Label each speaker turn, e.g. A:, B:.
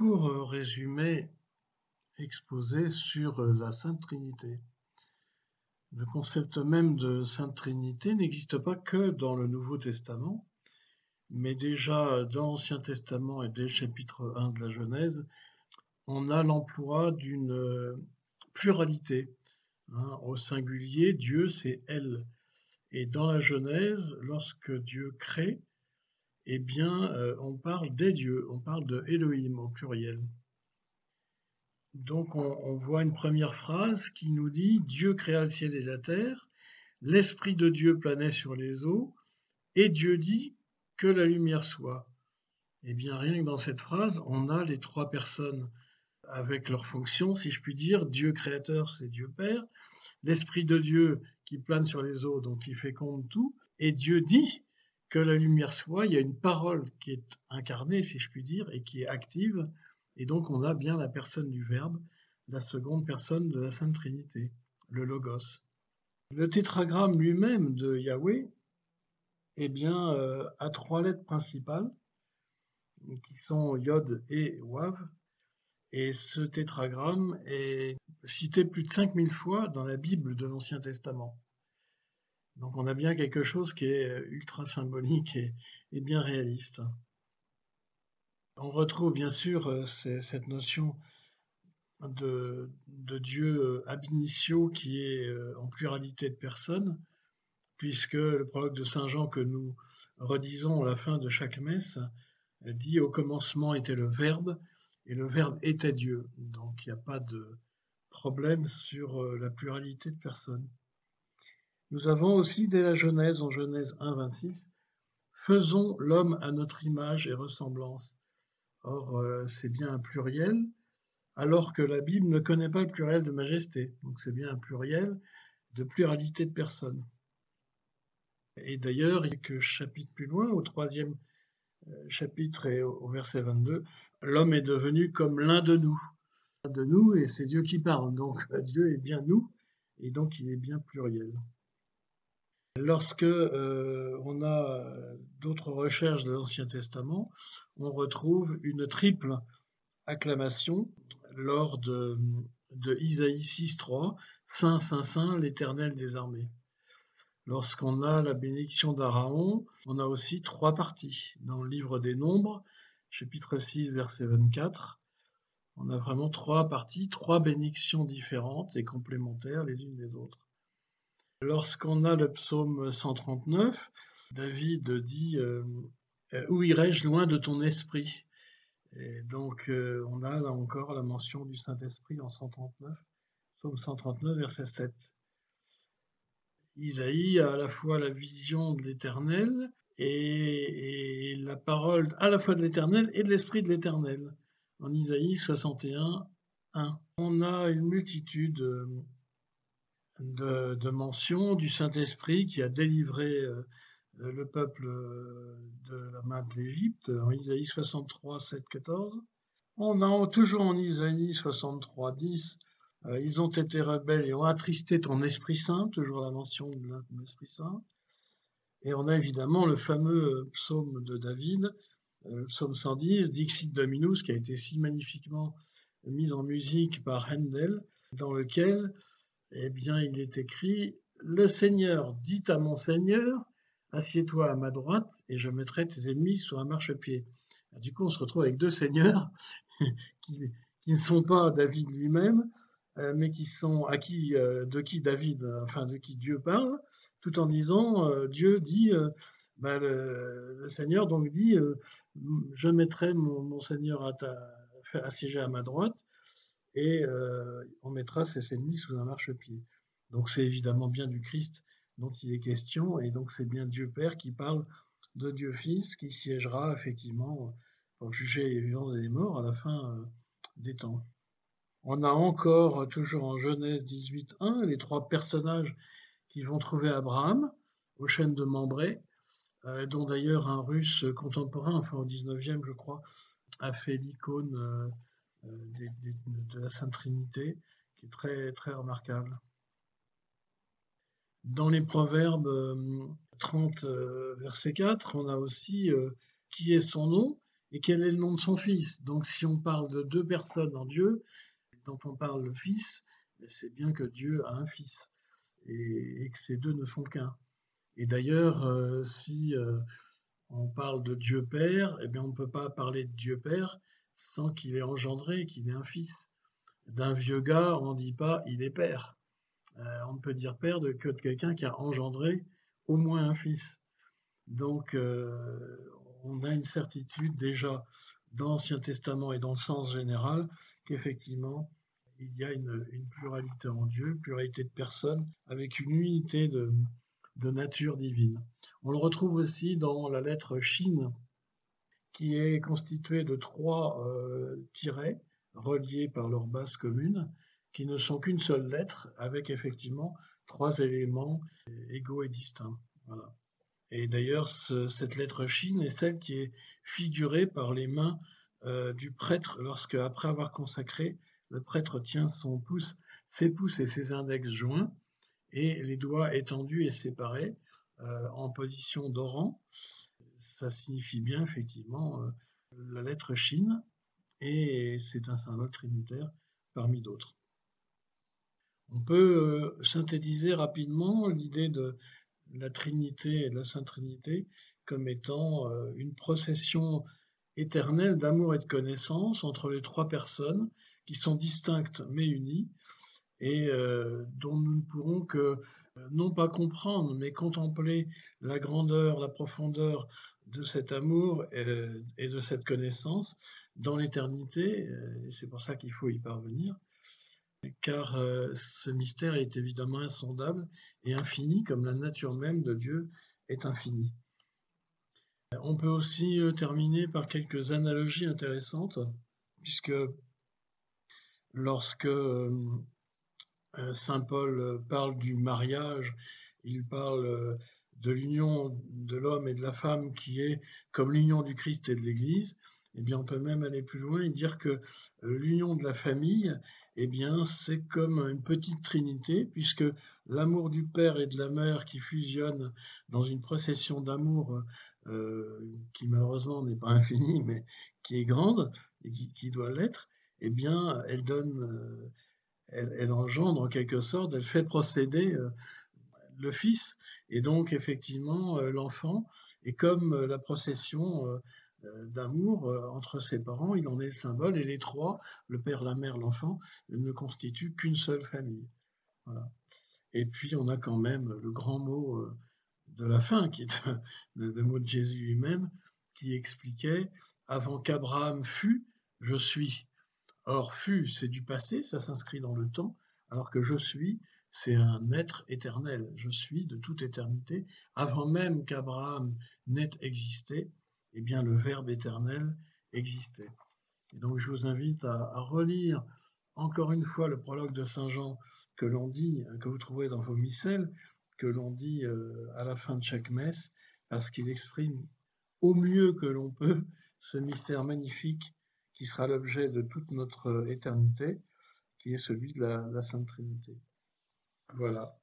A: court résumé exposé sur la Sainte Trinité. Le concept même de Sainte Trinité n'existe pas que dans le Nouveau Testament, mais déjà dans l'Ancien Testament et dès le chapitre 1 de la Genèse, on a l'emploi d'une pluralité. Au singulier, Dieu, c'est elle. Et dans la Genèse, lorsque Dieu crée, eh bien, on parle des dieux, on parle de Elohim au pluriel. Donc, on voit une première phrase qui nous dit « Dieu créa le ciel et la terre, l'Esprit de Dieu planait sur les eaux, et Dieu dit que la lumière soit. » Eh bien, rien que dans cette phrase, on a les trois personnes avec leurs fonctions, si je puis dire. Dieu créateur, c'est Dieu Père. L'Esprit de Dieu qui plane sur les eaux, donc qui féconde tout. Et Dieu dit que la lumière soit. Il y a une parole qui est incarnée, si je puis dire, et qui est active. Et donc, on a bien la personne du Verbe, la seconde personne de la Sainte Trinité, le Logos. Le tétragramme lui-même de Yahweh, eh bien, a trois lettres principales, qui sont Yod et Wav. Et ce tétragramme est cité plus de 5000 fois dans la Bible de l'Ancien Testament. Donc on a bien quelque chose qui est ultra symbolique et bien réaliste. On retrouve bien sûr cette notion de Dieu ab initio qui est en pluralité de personnes, puisque le prologue de Saint Jean que nous redisons à la fin de chaque messe dit « Au commencement était le Verbe, et le Verbe était Dieu ». Donc il n'y a pas de problème sur la pluralité de personnes. Nous avons aussi dès la Genèse, en Genèse 1, 26, « Faisons l'homme à notre image et ressemblance ». Or, c'est bien un pluriel, alors que la Bible ne connaît pas le pluriel de majesté. Donc c'est bien un pluriel de pluralité de personnes. Et d'ailleurs, quelques chapitres plus loin, au 3e chapitre et au verset 22, l'homme est devenu comme l'un de nous, et c'est Dieu qui parle. Donc Dieu est bien nous, et donc il est bien pluriel. Lorsque on a d'autres recherches de l'Ancien Testament, on retrouve une triple acclamation lors de Isaïe 6.3, « Saint, Saint, Saint, l'Éternel des armées ». Lorsqu'on a la bénédiction d'Aaron, on a aussi trois parties. Dans le livre des Nombres, chapitre 6, verset 24, on a vraiment trois parties, trois bénédictions différentes et complémentaires les unes des autres. Lorsqu'on a le psaume 139, David dit « Où irai-je loin de ton esprit ?» Et donc on a là encore la mention du Saint-Esprit en 139, psaume 139, verset 7. Isaïe a à la fois la vision de l'Éternel et la parole à la fois de l'Éternel et de l'Esprit de l'Éternel, en Isaïe 61, 1. On a une multitude de mentions du Saint-Esprit qui a délivré le peuple de la main de l'Égypte, en Isaïe 63, 7, 14. On a toujours en Isaïe 63, 10, ils ont été rebelles et ont attristé ton Esprit Saint, toujours la mention de l'Esprit Saint. Et on a évidemment le fameux psaume de David, psaume 110, Dixit Dominus, qui a été si magnifiquement mis en musique par Handel, dans lequel eh bien, il est écrit « Le Seigneur dit à mon Seigneur, assieds-toi à ma droite et je mettrai tes ennemis sur un marchepied. » Du coup, on se retrouve avec deux seigneurs qui ne sont pas David lui-même, mais qui sont de qui Dieu parle, tout en disant Dieu dit, le Seigneur donc dit je mettrai mon Seigneur assiégé à ma droite et on mettra ses ennemis sous un marchepied. Donc c'est évidemment bien du Christ dont il est question, et donc c'est bien Dieu Père qui parle de Dieu Fils qui siégera effectivement pour juger les vivants et les morts à la fin des temps. On a encore, toujours en Genèse 18.1, les trois personnages qui vont trouver Abraham au chêne de Mambré, dont d'ailleurs un Russe contemporain, enfin au 19e je crois, a fait l'icône de la Sainte Trinité, qui est très, très remarquable. Dans les Proverbes 30, verset 4, on a aussi qui est son nom, Et quel est le nom de son Fils? Donc si on parle de deux personnes en Dieu, dont on parle le Fils, c'est bien que Dieu a un Fils, et que ces deux ne font qu'un. Et d'ailleurs, si on parle de Dieu Père, eh bien on ne peut pas parler de Dieu Père sans qu'il ait engendré, qu'il ait un Fils. D'un vieux gars, on ne dit pas il est père. On ne peut dire père que de quelqu'un qui a engendré au moins un fils. Donc on a une certitude déjà dans l'Ancien Testament et dans le sens général qu'effectivement il y a une pluralité en Dieu, une pluralité de personnes avec une unité de nature divine. On le retrouve aussi dans la lettre Shin, qui est constituée de 3 tirets reliés par leur base commune, qui ne sont qu'une seule lettre, avec effectivement 3 éléments égaux et distincts. Voilà. Et d'ailleurs, cette lettre Shin est celle qui est figurée par les mains du prêtre lorsque, après avoir consacré, le prêtre tient ses pouces et ses index joints, et les doigts étendus et séparés en position d'orant. Ça signifie bien effectivement la lettre Shin, et c'est un symbole trinitaire parmi d'autres. On peut synthétiser rapidement l'idée de la Trinité et de la Sainte Trinité comme étant une procession éternelle d'amour et de connaissance entre les 3 personnes qui sont distinctes mais unies, et dont nous ne pourrons que non pas comprendre, mais contempler la grandeur, la profondeur de cet amour et de cette connaissance dans l'éternité, et c'est pour ça qu'il faut y parvenir, car ce mystère est évidemment insondable et infini, comme la nature même de Dieu est infinie. On peut aussi terminer par quelques analogies intéressantes, puisque lorsque Saint Paul parle du mariage, il parle de l'union de l'homme et de la femme qui est comme l'union du Christ et de l'Église. Eh bien, on peut même aller plus loin et dire que l'union de la famille, eh bien, c'est comme une petite trinité, puisque l'amour du père et de la mère qui fusionnent dans une procession d'amour qui malheureusement n'est pas infinie, mais qui est grande et qui doit l'être, eh bien, elle donne elle engendre en quelque sorte, elle fait procéder le Fils, et donc effectivement l'enfant, et comme la procession d'amour entre ses parents, il en est le symbole, et les 3, le père, la mère, l'enfant, ne constituent qu'une seule famille. Voilà. Et puis on a quand même le grand mot de la fin, qui est le mot de Jésus lui-même, qui expliquait « Avant qu'Abraham fût, je suis ». Or, fut, c'est du passé, ça s'inscrit dans le temps, alors que je suis, c'est un être éternel. Je suis de toute éternité. Avant même qu'Abraham n'ait existé, eh bien, le Verbe éternel existait. Et donc, je vous invite à relire encore une fois le prologue de Saint Jean que l'on dit, que vous trouvez dans vos missels, que l'on dit à la fin de chaque messe, parce qu'il exprime au mieux que l'on peut ce mystère magnifique qui sera l'objet de toute notre éternité, qui est celui de la Sainte Trinité. Voilà.